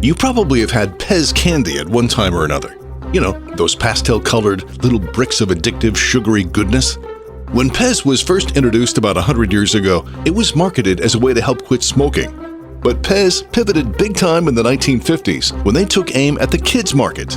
You probably have had Pez candy at one time or another. You know, those pastel-colored little bricks of addictive, sugary goodness. When Pez was first introduced about 100 years ago, it was marketed as a way to help quit smoking. But Pez pivoted big time in the 1950s when they took aim at the kids' market.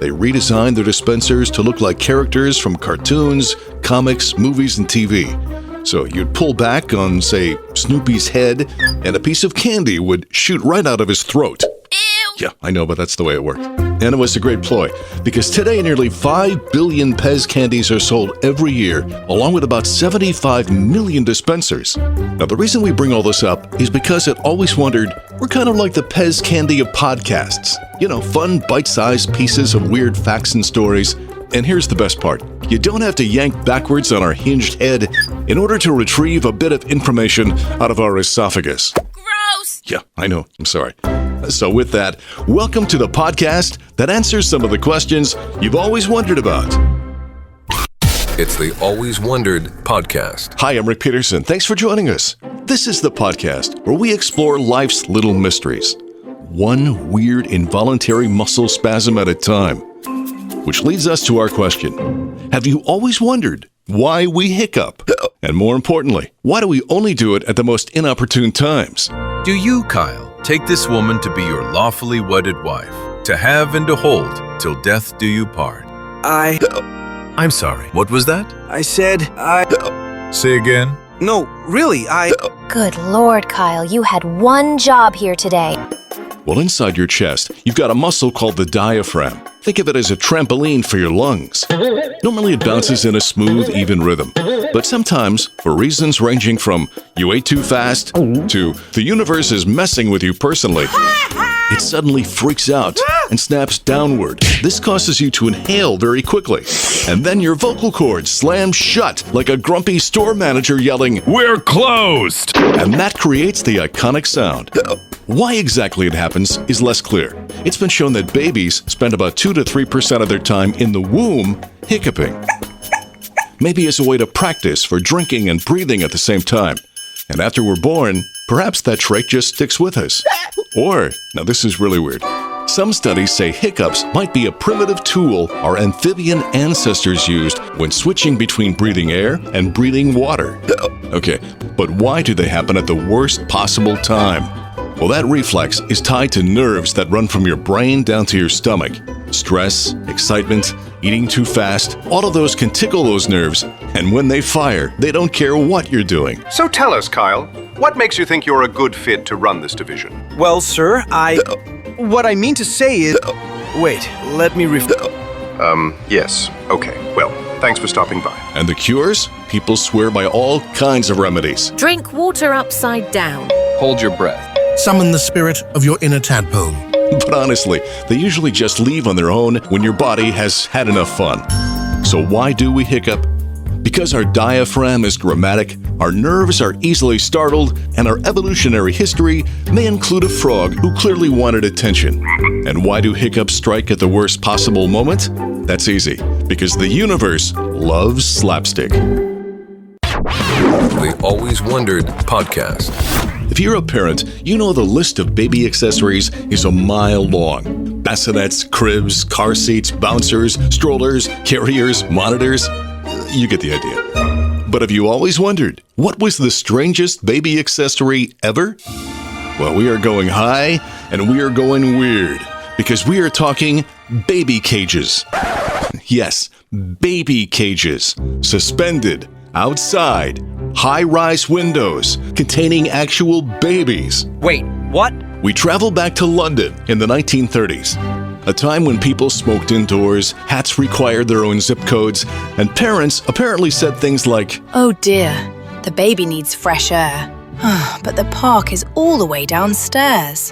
They redesigned their dispensers to look like characters from cartoons, comics, movies, and TV. So you'd pull back on, say, Snoopy's head, and a piece of candy would shoot right out of his throat. Ew! Yeah, I know, but that's the way it worked. And it was a great ploy, because today nearly 5 billion Pez candies are sold every year, along with about 75 million dispensers. Now, the reason we bring all this up is because I've always wondered, we're kind of like the Pez candy of podcasts. You know, fun, bite-sized pieces of weird facts and stories. And here's the best part. You don't have to yank backwards on our hinged head in order to retrieve a bit of information out of our esophagus. Gross! Yeah, I know. I'm sorry. So with that, welcome to the podcast that answers some of the questions you've always wondered about. It's the Always Wondered podcast. Hi, I'm Rick Peterson. Thanks for joining us. This is the podcast where we explore life's little mysteries, one weird involuntary muscle spasm at a time. Which leads us to our question. Have you always wondered why we hiccup? And more importantly, why do we only do it at the most inopportune times? Do you, Kyle, take this woman to be your lawfully wedded wife, to have and to hold till death do you part? I'm sorry. What was that? I said Say again. No, really, Good Lord, Kyle, you had one job here today. Well, inside your chest, you've got a muscle called the diaphragm. Think of it as a trampoline for your lungs. Normally it bounces in a smooth, even rhythm. But sometimes, for reasons ranging from you ate too fast to the universe is messing with you personally, it suddenly freaks out and snaps downward. This causes you to inhale very quickly. And then your vocal cords slam shut like a grumpy store manager yelling, "We're closed!" And that creates the iconic sound. Why exactly it happens is less clear. It's been shown that babies spend about 2 to 3% of their time in the womb hiccuping. Maybe as a way to practice for drinking and breathing at the same time. And after we're born, perhaps that trait just sticks with us. Or, now this is really weird, some studies say hiccups might be a primitive tool our amphibian ancestors used when switching between breathing air and breathing water. Okay, but why do they happen at the worst possible time? Well, that reflex is tied to nerves that run from your brain down to your stomach. Stress, excitement, eating too fast, all of those can tickle those nerves, and when they fire, they don't care what you're doing. So tell us, Kyle, what makes you think you're a good fit to run this division? well, sir, what I mean to say is, wait, let me Yes. Okay. Well, thanks for stopping by. And the cures? People swear by all kinds of remedies. Drink water upside down. Hold your breath. Summon the spirit of your inner tadpole. But honestly, they usually just leave on their own when your body has had enough fun. So why do we hiccup? Because our diaphragm is dramatic, our nerves are easily startled, and our evolutionary history may include a frog who clearly wanted attention. And why do hiccups strike at the worst possible moment? That's easy, because the universe loves slapstick. The Always Wondered podcast. If you're a parent, you know the list of baby accessories is a mile long. Bassinets, cribs, car seats, bouncers, strollers, carriers, monitors. You get the idea. But have you always wondered, what was the strangest baby accessory ever? Well, we are going high and we are going weird because we are talking baby cages. Yes, baby cages. Suspended, outside, high-rise windows containing actual babies. Wait, what? We travel back to London in the 1930s, a time when people smoked indoors, hats required their own zip codes, and parents apparently said things like, "Oh dear, the baby needs fresh air. But the park is all the way downstairs.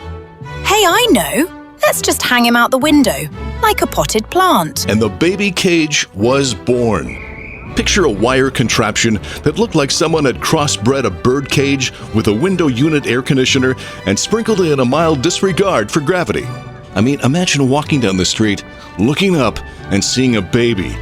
Hey, I know. Let's just hang him out the window, like a potted plant." And the baby cage was born. Picture a wire contraption that looked like someone had crossbred a bird cage with a window unit air conditioner and sprinkled in a mild disregard for gravity. I mean, imagine walking down the street, looking up, and seeing a baby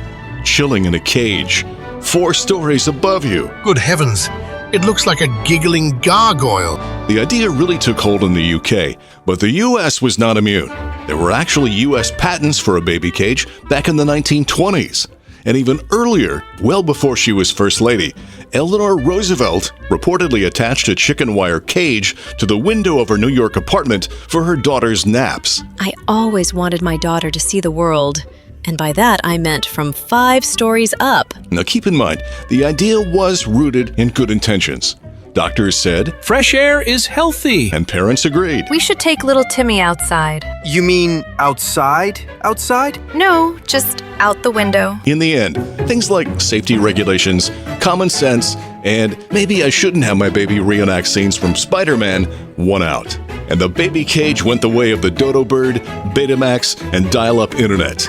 chilling in a cage 4 stories above you. Good heavens, It looks like a giggling gargoyle. The idea really took hold in the UK, but the US was not immune. There were actually US patents for a baby cage back in the 1920s. And even earlier, well before she was First Lady, Eleanor Roosevelt reportedly attached a chicken wire cage to the window of her New York apartment for her daughter's naps. I always wanted my daughter to see the world. And by that, I meant from 5 stories up. Now keep in mind, the idea was rooted in good intentions. Doctors said, fresh air is healthy. And parents agreed. We should take little Timmy outside. You mean outside? Outside? No, just out the window. In the end, things like safety regulations, common sense, and maybe I shouldn't have my baby reenact scenes from Spider-Man won out. And the baby cage went the way of the dodo bird, Betamax, and dial-up internet.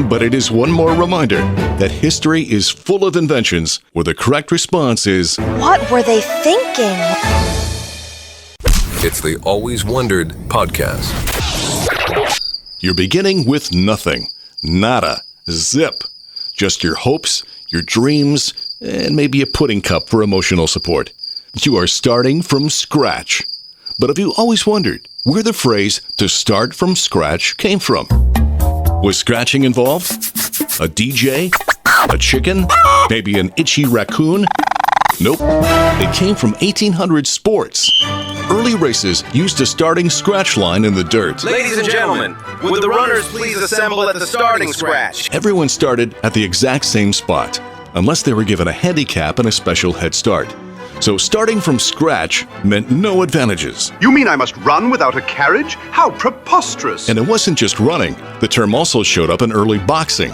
But it is one more reminder that history is full of inventions where the correct response is, What were they thinking? It's the Always Wondered podcast. you're beginning with nothing. Nada. Zip. Just your hopes, your dreams, and maybe a pudding cup for emotional support. You are starting from scratch. But have you always wondered where the phrase "to start from scratch" came from? Was scratching involved? A DJ? A chicken? Maybe an itchy raccoon? Nope. It came from 1800 sports. Early races used a starting scratch line in the dirt. Ladies and gentlemen, would the runners please assemble at the starting scratch? Everyone started at the exact same spot, unless they were given a handicap and a special head start. So starting from scratch meant no advantages. You mean I must run without a carriage? How preposterous! And it wasn't just running. The term also showed up in early boxing.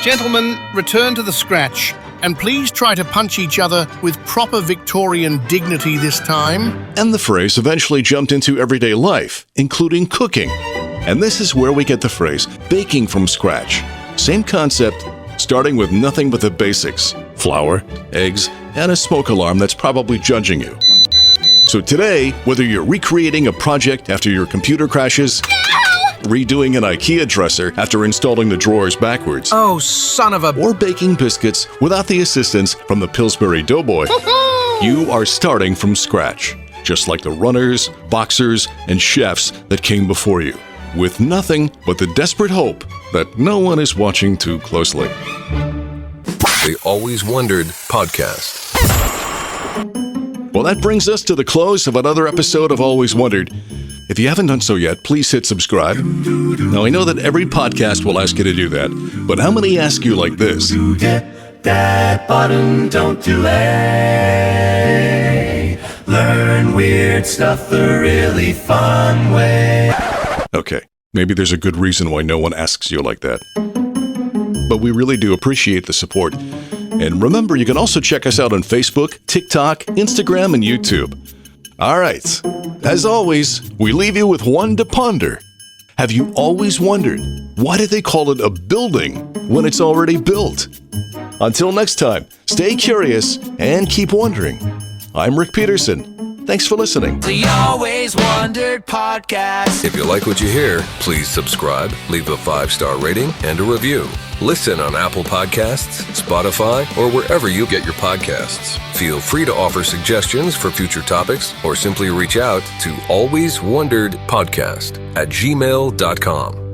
Gentlemen, return to the scratch. And please try to punch each other with proper Victorian dignity this time. And the phrase eventually jumped into everyday life, including cooking. And this is where we get the phrase baking from scratch. Same concept, starting with nothing but the basics: flour, eggs, and a smoke alarm that's probably judging you. So today, whether you're recreating a project after your computer crashes, redoing an IKEA dresser after installing the drawers backwards, Oh, son of a... or baking biscuits without the assistance from the Pillsbury Doughboy, you are starting from scratch, just like the runners, boxers, and chefs that came before you, with nothing but the desperate hope that no one is watching too closely. The Always Wondered podcast. Well, that brings us to the close of another episode of Always Wondered. If you haven't done so yet, please hit subscribe. Now, I know that every podcast will ask you to do that, but how many ask you like this? That bottom don't delay. Learn weird stuff the really fun way. Okay, maybe there's a good reason why no one asks you like that. But we really do appreciate the support. And remember, you can also check us out on Facebook, TikTok, Instagram, and YouTube. All right. As always, we leave you with one to ponder. Have you always wondered, why do they call it a building when it's already built? Until next time, stay curious and keep wondering. I'm Rick Peterson. Thanks for listening. The Always Wondered podcast. If you like what you hear, please subscribe, leave a 5-star rating, and a review. Listen on Apple Podcasts, Spotify, or wherever you get your podcasts. Feel free to offer suggestions for future topics or simply reach out to alwayswonderedpodcast@gmail.com.